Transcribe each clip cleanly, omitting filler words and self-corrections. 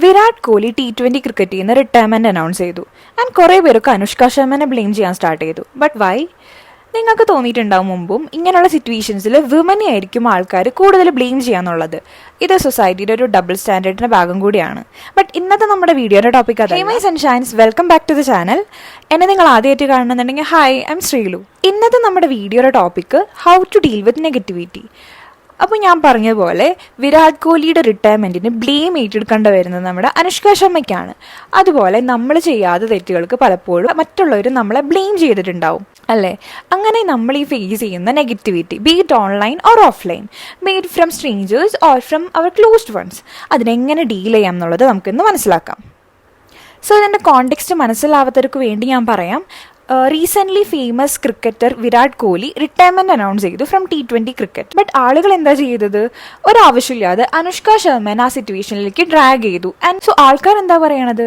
Virat Kohli T20 ക്രിക്കറ്റിൽ നിന്ന് retirement announce ചെയ്തു. ആൻഡ് കുറേ പേരൊക്കെ അനുഷ്ക ശർമ്മനെ ബ്ലെയിം ചെയ്യാൻ സ്റ്റാർട്ട് ചെയ്തു. But why? നിങ്ങൾക്ക് തോന്നിയിട്ടുണ്ടാവും മുമ്പും ഇങ്ങനെയുള്ള സിറ്റുവേഷൻസിൽ വിമനെ ആയിരിക്കും ആൾക്കാർ കൂടുതൽ ബ്ലെയിം ചെയ്യാന്നുള്ളത്. ഇത് സൊസൈറ്റിയുടെ ഒരു ഡബിൾ സ്റ്റാൻഡേർഡിന്റെ ഭാഗം കൂടിയാണ്. ബട്ട് ഇന്നത്തെ നമ്മുടെ വീഡിയോയുടെ ടോപ്പിക് അതെ. My sunshines, welcome back to the channel. എന്നെ നിങ്ങൾ ആദ്യമായിട്ട് കാണുന്നുണ്ടെങ്കിൽ ഹായ്, ഐ എം ശ്രീലു. ഇന്നത്തെ നമ്മുടെ വീഡിയോയുടെ topic how to deal with negativity. അപ്പോൾ ഞാൻ പറഞ്ഞതുപോലെ വിരാട് കോഹ്ലിയുടെ റിട്ടയർമെൻറ്റിന് ബ്ലെയിം ഏറ്റെടുക്കേണ്ടി വരുന്നത് നമ്മുടെ അനുഷ്ക ശർമ്മയ്ക്കാണ്. അതുപോലെ നമ്മൾ ചെയ്യാത്ത തെറ്റുകൾക്ക് പലപ്പോഴും മറ്റുള്ളവർ നമ്മളെ ബ്ലെയിം ചെയ്തിട്ടുണ്ടാവും അല്ലേ? അങ്ങനെ നമ്മൾ ഈ ഫേസ് ചെയ്യുന്ന negativity, be it online or offline, be it from strangers or from our closed ones, അതിനെങ്ങനെ ഡീൽ ചെയ്യാം എന്നുള്ളത് നമുക്കിന്ന് മനസ്സിലാക്കാം. സോ ഇതിൻ്റെ കോണ്ടെക്സ്റ്റ് മനസ്സിലാവാത്തവർക്ക് വേണ്ടി ഞാൻ പറയാം. Recently famous cricketer Virat Kohli retirement announce ചെയ്തു ഫ്രം T20 ക്രിക്കറ്റ്. ബട്ട് ആളുകൾ എന്താ ചെയ്തത്? ഒരാവശ്യമില്ലാതെ അനുഷ്ക ശർമ്മനെ ആ സിറ്റുവേഷനിലേക്ക് ഡ്രാഗ് ചെയ്തു. ആൻഡ് സോ ആൾക്കാർ എന്താ പറയണത്?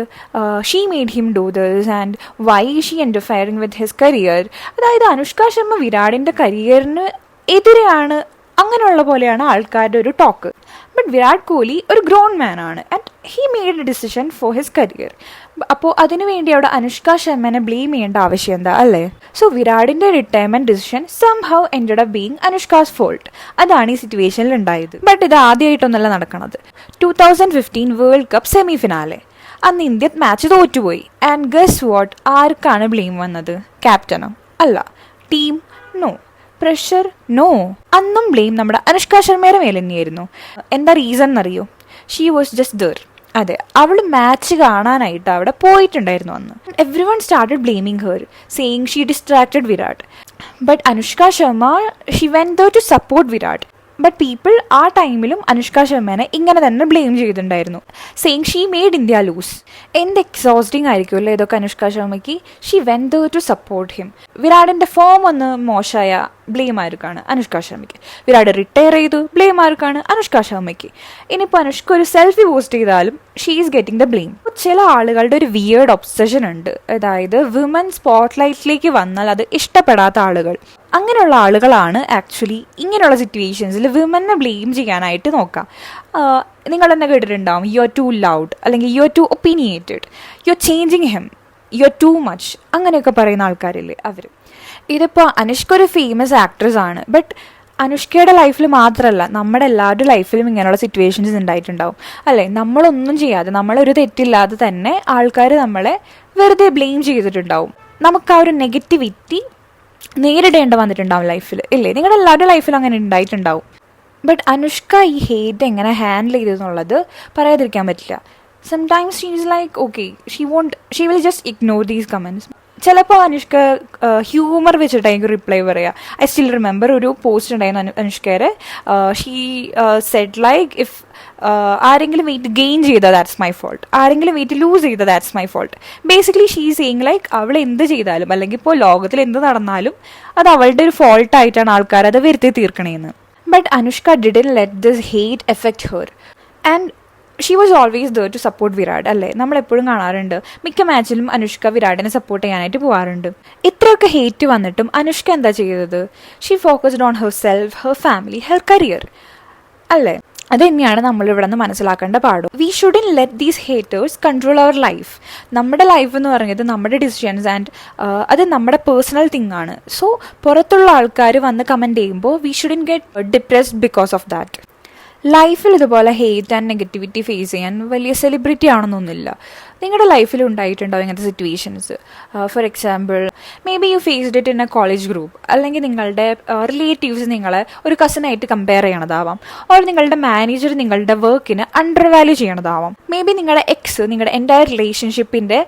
She made him do this and why she interfering with his career. അതായത് അനുഷ്ക ശർമ്മ വിരാടിൻ്റെ കരിയറിന് എതിരെയാണ്, അങ്ങനെയുള്ള പോലെയാണ് ആൾക്കാരുടെ ഒരു ടോക്ക്. ബട്ട് വിരാട് കോഹ്ലി ഒരു ഗ്രോൺ മാൻ ആണ് and he made A decision for his career. അപ്പോൾ അതിനുവേണ്ടി അവിടെ അനുഷ്ക ശർമ്മനെ ബ്ലെയിം ചെയ്യേണ്ട ആവശ്യം എന്താ, അല്ലേ? സോ വിരാടിൻ്റെ retirement decision somehow ended up being Anushka's fault. അതാണ് ഈ സിറ്റുവേഷനിൽ ഉണ്ടായത്. ബട്ട് ഇത് ആദ്യമായിട്ടൊന്നല്ല നടക്കുന്നത്. 2015 വേൾഡ് കപ്പ് സെമി ഫിനാലെ, അന്ന് ഇന്ത്യ മാച്ച് തോറ്റുപോയി. And guess what? ആർക്കാണ് ബ്ലെയിം വന്നത്? ക്യാപ്റ്റനോ? അല്ല. ടീം? നോ. പ്രഷർ? നോ. അന്നും ബ്ലെയിം നമ്മുടെ അനുഷ്ക ശർമ്മയുടെ മേലെ തന്നെയായിരുന്നു. എന്താ റീസൺ എന്നറിയോ? She was just there. അതെ, അവൾ മാച്ച് കാണാനായിട്ട് അവിടെ പോയിട്ടുണ്ടായിരുന്നു അന്ന്. Everyone started blaming her, saying she distracted Virat. But Anushka Sharma, she went there to support Virat. But people ആ ടൈമിലും അനുഷ്ക ശർമ്മനെ ഇങ്ങനെ തന്നെ ബ്ലെയിം ചെയ്തിട്ടുണ്ടായിരുന്നു, saying she made India lose. എന്ത് എക്സോസ്റ്റിംഗ് ആയിരിക്കുമല്ലോ ഇതൊക്കെ അനുഷ്ക ശർമ്മയ്ക്ക്. She went there to support him. വിരാടിൻ്റെ ഫോം ഒന്ന് മോശമായ ബ്ലെയിം ആർക്കാണ്? അനുഷ്ക ശർമ്മയ്ക്ക്. വിരാട് റിട്ടയർ ചെയ്തു, ബ്ലെയിം ആർക്കാണ്? അനുഷ്ക ശർമ്മയ്ക്ക്. ഇനിയിപ്പോൾ അനുഷ്ക ഒരു സെൽഫി പോസ്റ്റ് ചെയ്താലും she is getting the blame. ചില ആളുകളുടെ ഒരു വിയേർഡ് ഒബ്സഷൻ ഉണ്ട്, അതായത് വിമൻ സ്പോട്ട്ലൈറ്റിലേക്ക് വന്നാൽ അത് ഇഷ്ടപ്പെടാത്ത ആളുകൾ. അങ്ങനെയുള്ള ആളുകളാണ് ആക്ച്വലി ഇങ്ങനെയുള്ള സിറ്റുവേഷൻസിൽ വിമനെ ബ്ലെയിം ചെയ്യാനായിട്ട് നോക്കാം. നിങ്ങൾ തന്നെ കേട്ടിട്ടുണ്ടാവും, യു ആർ ടു ലൗഡ്, അല്ലെങ്കിൽ you are too opinionated, you are changing him, you are too much, അങ്ങനെയൊക്കെ പറയുന്ന ആൾക്കാരില്ലേ അവർ. ഇതിപ്പോൾ അനുഷ്ക ഒരു ഫേമസ് ആക്ട്രസ് ആണ്. ബട്ട് അനുഷ്കയുടെ ലൈഫിൽ മാത്രമല്ല, നമ്മുടെ എല്ലാവരുടെ ലൈഫിലും ഇങ്ങനെയുള്ള സിറ്റുവേഷൻസ് ഉണ്ടായിട്ടുണ്ടാവും അല്ലേ? നമ്മളൊന്നും ചെയ്യാതെ, നമ്മളൊരു തെറ്റില്ലാതെ തന്നെ ആൾക്കാർ നമ്മളെ വെറുതെ ബ്ലെയിം ചെയ്തിട്ടുണ്ടാവും. നമുക്ക് ആ ഒരു നെഗറ്റിവിറ്റി നേരിടേണ്ട വന്നിട്ടുണ്ടാവും ലൈഫിൽ, ഇല്ലേ? നിങ്ങളുടെ എല്ലാവരുടെ ലൈഫിലും അങ്ങനെ ഉണ്ടായിട്ടുണ്ടാവും. ബട്ട് അനുഷ്ക ഈ ഹേറ്റ് എങ്ങനെ ഹാൻഡിൽ ചെയ്തെന്നുള്ളത് പറയാതിരിക്കാൻ പറ്റില്ല. Sometimes she is like okay, she will just ignore these comments. ചിലപ്പോൾ അനുഷ്ക ഹ്യൂമർ വെച്ചിട്ടായിരിക്കും റിപ്ലൈ പറയുക. ഐ സ്റ്റിൽ റിമെമ്പർ ഒരു പോസ്റ്റ് ഉണ്ടായിരുന്നു അനുഷ്കയുടെ. ഷീ സെഡ് ലൈക്ക്, ഇഫ് ആരെങ്കിലും വെയിറ്റ് ഗെയിൻ ചെയ്താൽ ദാറ്റ്സ് മൈ ഫോൾട്ട്, ആരെങ്കിലും വെയിറ്റ് ലൂസ് ചെയ്താൽ that's my fault. Basically she saying like അവൾ എന്ത് ചെയ്താലും, അല്ലെങ്കിൽ ഇപ്പോൾ ലോകത്തിൽ എന്ത് നടന്നാലും അത് അവളുടെ ഒരു ഫോൾട്ടായിട്ടാണ് ആൾക്കാർ അത് വരുത്തി തീർക്കണേന്ന്. But Anushka didn't let this hate effect her and she was always there to support Virat, അല്ലേ? നമ്മളെപ്പോഴും കാണാറുണ്ട്, മിക്ക മാച്ചിലും അനുഷ്ക വിരാടിനെ സപ്പോർട്ട് ചെയ്യാനായിട്ട് പോകാറുണ്ട്. ഇത്രയൊക്കെ ഹേറ്റ് വന്നിട്ടും അനുഷ്ക എന്താ ചെയ്തത്? She focused on herself, her family, her career, അല്ലേ? അത് തന്നെയാണ് നമ്മളിവിടെ നിന്ന് മനസ്സിലാക്കേണ്ട പാടും. We shouldn't let these haters control our life. നമ്മുടെ ലൈഫ് എന്ന് പറയുന്നത് നമ്മുടെ ഡിസിഷൻസ് ആൻഡ് അത് നമ്മുടെ പേഴ്സണൽ തിങ് ആണ്. സോ പുറത്തുള്ള ആൾക്കാർ വന്ന് കമൻറ്റ് ചെയ്യുമ്പോൾ we shouldn't get depressed because of that. ലൈഫിൽ ഇതുപോലെ ഹേറ്റ് ആൻഡ് നെഗറ്റിവിറ്റി ഫേസ് ചെയ്യാൻ വലിയ സെലിബ്രിറ്റി ആണെന്നൊന്നുമില്ല. നിങ്ങളുടെ ലൈഫിൽ ഉണ്ടായിട്ടുണ്ടാവും ഇങ്ങനത്തെ situations. For example, maybe you faced it in a college group, അല്ലെങ്കിൽ നിങ്ങളുടെ റിലേറ്റീവ്സ് നിങ്ങളെ ഒരു കസിനായിട്ട് കമ്പയർ ചെയ്യണതാവാം, ഓർ നിങ്ങളുടെ മാനേജർ നിങ്ങളുടെ വർക്കിന് അണ്ടർ വാല്യൂ ചെയ്യണതാവാം. മേ ബി നിങ്ങളുടെ എക്സ് നിങ്ങളുടെ എൻ്റയർ റിലേഷൻഷിപ്പിൻ്റെ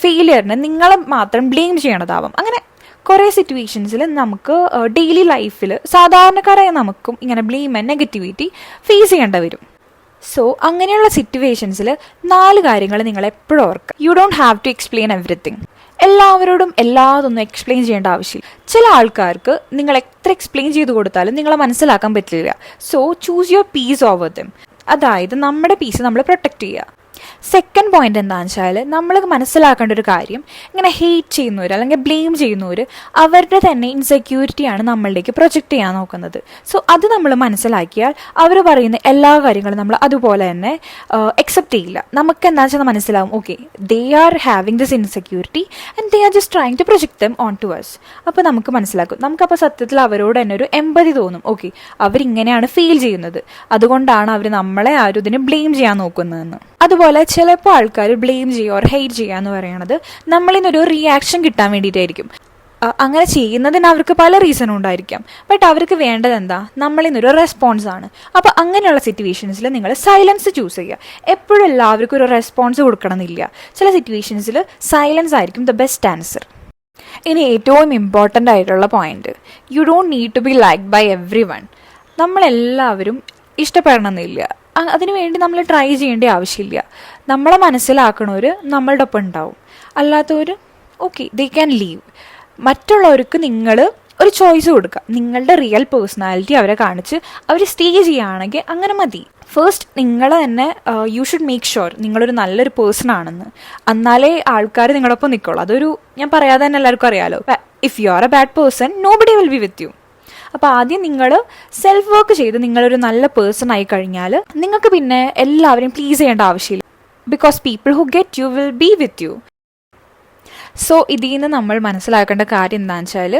ഫെയിലിയറിന് നിങ്ങളെ മാത്രം ബ്ലെയിം ചെയ്യണതാവാം. അങ്ങനെ കുറേ സിറ്റുവേഷൻസിൽ നമുക്ക് ഡെയിലി ലൈഫിൽ സാധാരണക്കാരായ നമുക്കും ഇങ്ങനെ ബ്ലെയിം ആൻഡ് നെഗറ്റിവിറ്റി ഫേസ് ചെയ്യേണ്ടി വരും. സോ അങ്ങനെയുള്ള സിറ്റുവേഷൻസിൽ 4 കാര്യങ്ങൾ നിങ്ങൾ എപ്പോഴും ഓർക്കുക. You don't have to explain everything. എല്ലാവരോടും എല്ലാതൊന്നും എക്സ്പ്ലെയിൻ ചെയ്യേണ്ട ആവശ്യമില്ല. ചില ആൾക്കാർക്ക് നിങ്ങൾ എത്ര എക്സ്പ്ലെയിൻ ചെയ്ത് കൊടുത്താലും നിങ്ങളെ മനസ്സിലാക്കാൻ പറ്റില്ല. So choose your piece over dum. അതായത് നമ്മുടെ പീസ് നമ്മൾ പ്രൊട്ടക്റ്റ് ചെയ്യുക. സെക്കൻഡ് പോയിന്റ് എന്താണെന്ന് വെച്ചാൽ നമ്മൾ മനസ്സിലാക്കേണ്ട ഒരു കാര്യം, ഇങ്ങനെ ഹെയ്റ്റ് ചെയ്യുന്നവർ അല്ലെങ്കിൽ ബ്ലെയിം ചെയ്യുന്നവർ അവരുടെ തന്നെ ഇൻസെക്യൂരിറ്റിയാണ് നമ്മളിലേക്ക് പ്രൊജക്റ്റ് ചെയ്യാൻ നോക്കുന്നത്. സോ അത് നമ്മൾ മനസ്സിലാക്കിയാൽ അവർ പറയുന്ന എല്ലാ കാര്യങ്ങളും നമ്മൾ അതുപോലെ തന്നെ അക്സെപ്റ്റ് ചെയ്യില്ല. നമുക്ക് എന്താ വെച്ചാൽ മനസ്സിലാവും, okay, they are having this insecurity and they are just trying to project them on to us. അപ്പോൾ നമുക്ക് മനസ്സിലാക്കും, നമുക്കപ്പോൾ സത്യത്തിൽ അവരോട് തന്നെ ഒരു എമ്പതി തോന്നും. ഓക്കെ, അവരിങ്ങനെയാണ് ഫീൽ ചെയ്യുന്നത്, അതുകൊണ്ടാണ് അവർ നമ്മളെ ആരും ഇതിന് ബ്ലെയിം ചെയ്യാൻ നോക്കുന്നതെന്ന്. അതുപോലെ ചിലപ്പോൾ ആൾക്കാർ ബ്ലെയിം ചെയ്യുക ഓർ ഹെയ്റ്റ് ചെയ്യുക എന്ന് പറയുന്നത് നമ്മളിൽ നിന്നൊരു റിയാക്ഷൻ കിട്ടാൻ വേണ്ടിയിട്ടായിരിക്കും. അങ്ങനെ ചെയ്യുന്നതിന് അവർക്ക് പല റീസണും ഉണ്ടായിരിക്കാം. ബട്ട് അവർക്ക് വേണ്ടത് എന്താ, നമ്മളിൽ നിന്നൊരു റെസ്പോൺസ് ആണ്. അപ്പോൾ അങ്ങനെയുള്ള സിറ്റുവേഷൻസിൽ നിങ്ങൾ സൈലൻസ് ചൂസ് ചെയ്യുക. എപ്പോഴും എല്ലാവർക്കും ഒരു റെസ്പോൺസ് കൊടുക്കണമെന്നില്ല. ചില സിറ്റുവേഷൻസിൽ സൈലൻസ് ആയിരിക്കും ദ ബെസ്റ്റ് ആൻസർ. ഇനി ഏറ്റവും ഇമ്പോർട്ടൻ്റ് ആയിട്ടുള്ള point, you don't need to be liked by everyone. നമ്മളെല്ലാവരും ഇഷ്ടപ്പെടണമെന്നില്ല, അതിനുവേണ്ടി നമ്മൾ ട്രൈ ചെയ്യേണ്ട ആവശ്യമില്ല. നമ്മളെ മനസ്സിലാക്കണവർ നമ്മളുടെ ഒപ്പം ഉണ്ടാവും, അല്ലാത്തവർ ഓക്കെ ദേ ക്യാൻ ലീവ്. മറ്റുള്ളവർക്ക് നിങ്ങൾ ഒരു ചോയ്സ് കൊടുക്കുക. നിങ്ങളുടെ റിയൽ പേഴ്സണാലിറ്റി അവരെ കാണിച്ച് അവർ സ്റ്റേ ചെയ്യുകയാണെങ്കിൽ അങ്ങനെ മതി. ഫസ്റ്റ് നിങ്ങൾ തന്നെ യു ഷുഡ് മേക്ക് ഷുവർ നിങ്ങളൊരു നല്ലൊരു പേഴ്സൺ ആണെന്ന്. എന്നാലേ ആൾക്കാർ നിങ്ങളൊപ്പം നിൽക്കുള്ളൂ. അതൊരു ഞാൻ പറയാതെ തന്നെ എല്ലാവർക്കും അറിയാലോ. If you are A bad person nobody will be with you. അപ്പോൾ ആദ്യം നിങ്ങൾ സെൽഫ് വർക്ക് ചെയ്ത് നിങ്ങളൊരു നല്ല പേഴ്സൺ ആയി കഴിഞ്ഞാൽ നിങ്ങൾക്ക് പിന്നെ എല്ലാവരെയും പ്ലീസ് ചെയ്യേണ്ട ആവശ്യമില്ല. Because people who get you will be with you. So ഇതിൽ നിന്ന് നമ്മൾ മനസ്സിലാക്കേണ്ട കാര്യം എന്താണെന്ന് വെച്ചാൽ,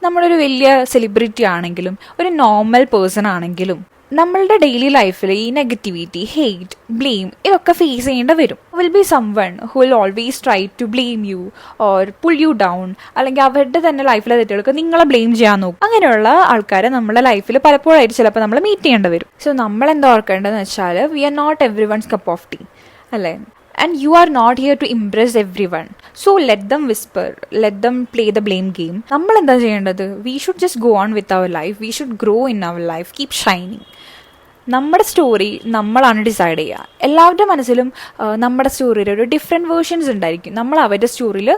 നമ്മളൊരു വലിയ സെലിബ്രിറ്റി ആണെങ്കിലും ഒരു നോർമൽ പേഴ്സൺ ആണെങ്കിലും നമ്മളുടെ ഡെയിലി ലൈഫിൽ ഈ നെഗറ്റിവിറ്റി, ഹെയ്റ്റ്, ബ്ലെയിം ഇതൊക്കെ ഫേസ് ചെയ്യേണ്ടി വരും. Will be someone who will always try to blame you or pull you down, അല്ലെങ്കിൽ അവരുടെ തന്നെ ലൈഫിലെ തെറ്റുകൾക്ക് നിങ്ങളെ ബ്ലെയിം ചെയ്യാൻ നോക്കും. അങ്ങനെയുള്ള ആൾക്കാരെ നമ്മുടെ ലൈഫിൽ പലപ്പോഴായിട്ട് ചിലപ്പോൾ നമ്മൾ മീറ്റ് ചെയ്യേണ്ടി വരും. സോ നമ്മൾ എന്താ ഓർക്കേണ്ടതെന്ന് വെച്ചാൽ, we are not everyone's cup of tea, അല്ലേ? And you are not here to impress everyone. So let them whisper, let them play the blame game. നമ്മൾ എന്താ ചെയ്യേണ്ടത്? We should just go on with our life. We should grow in our life. Keep shining. നമ്മുടെ story നമ്മളാണ് decide ചെയ്യുക. എല്ലാവരുടെ മനസ്സിലും നമ്മുടെ സ്റ്റോറിയിൽ ഒരു ഡിഫറെൻറ്റ് വേർഷൻസ് ഉണ്ടായിരിക്കും. നമ്മൾ അവരുടെ സ്റ്റോറിയിൽ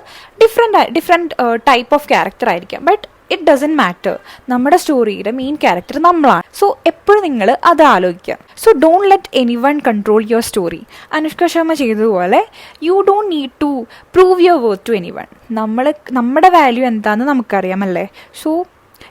ഡിഫറെൻറ്റ് ടൈപ്പ് ഓഫ് ക്യാരക്ടർ ആയിരിക്കാം. But it doesn't matter. നമ്മുടെ സ്റ്റോറിയുടെ മെയിൻ ക്യാരക്ടർ നമ്മളാണ്. സോ എപ്പോഴും നിങ്ങൾ അത് ആലോചിക്കുക. So don't let anyone control your story. Anushka Sharma ചെയ്തതുപോലെ you don't need to prove your worth to anyone. നമ്മുടെ വാല്യൂ എന്താണെന്ന് നമുക്കറിയാമല്ലേ. So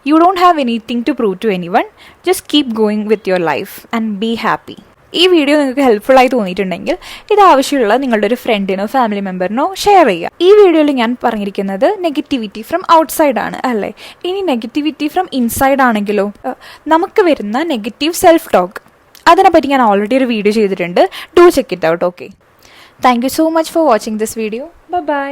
you don't have anything to prove to anyone. Just keep going with your life and be happy. ഈ video നിങ്ങൾക്ക് helpful ആയി തോന്നിയിട്ടുണ്ടെങ്കിൽ ഇത് ആവശ്യമുള്ള നിങ്ങളുടെ ഒരു ഫ്രണ്ടിനോ ഫാമിലി മെമ്പറിനോ ഷെയർ ചെയ്യുക. ഈ വീഡിയോയിൽ ഞാൻ പറഞ്ഞിരിക്കുന്നത് നെഗറ്റിവിറ്റി ഫ്രം ഔട്ട്സൈഡ് ആണ്, അല്ലേ? ഇനി നെഗറ്റിവിറ്റി ഫ്രം ഇൻസൈഡ് ആണെങ്കിലോ, നമുക്ക് വരുന്ന നെഗറ്റീവ് സെൽഫ് ടോക്ക്, അതിനെപ്പറ്റി ഞാൻ ഓൾറെഡി ഒരു വീഡിയോ ചെയ്തിട്ടുണ്ട്. Do check it out. Okay, thank you so much for watching this video. By.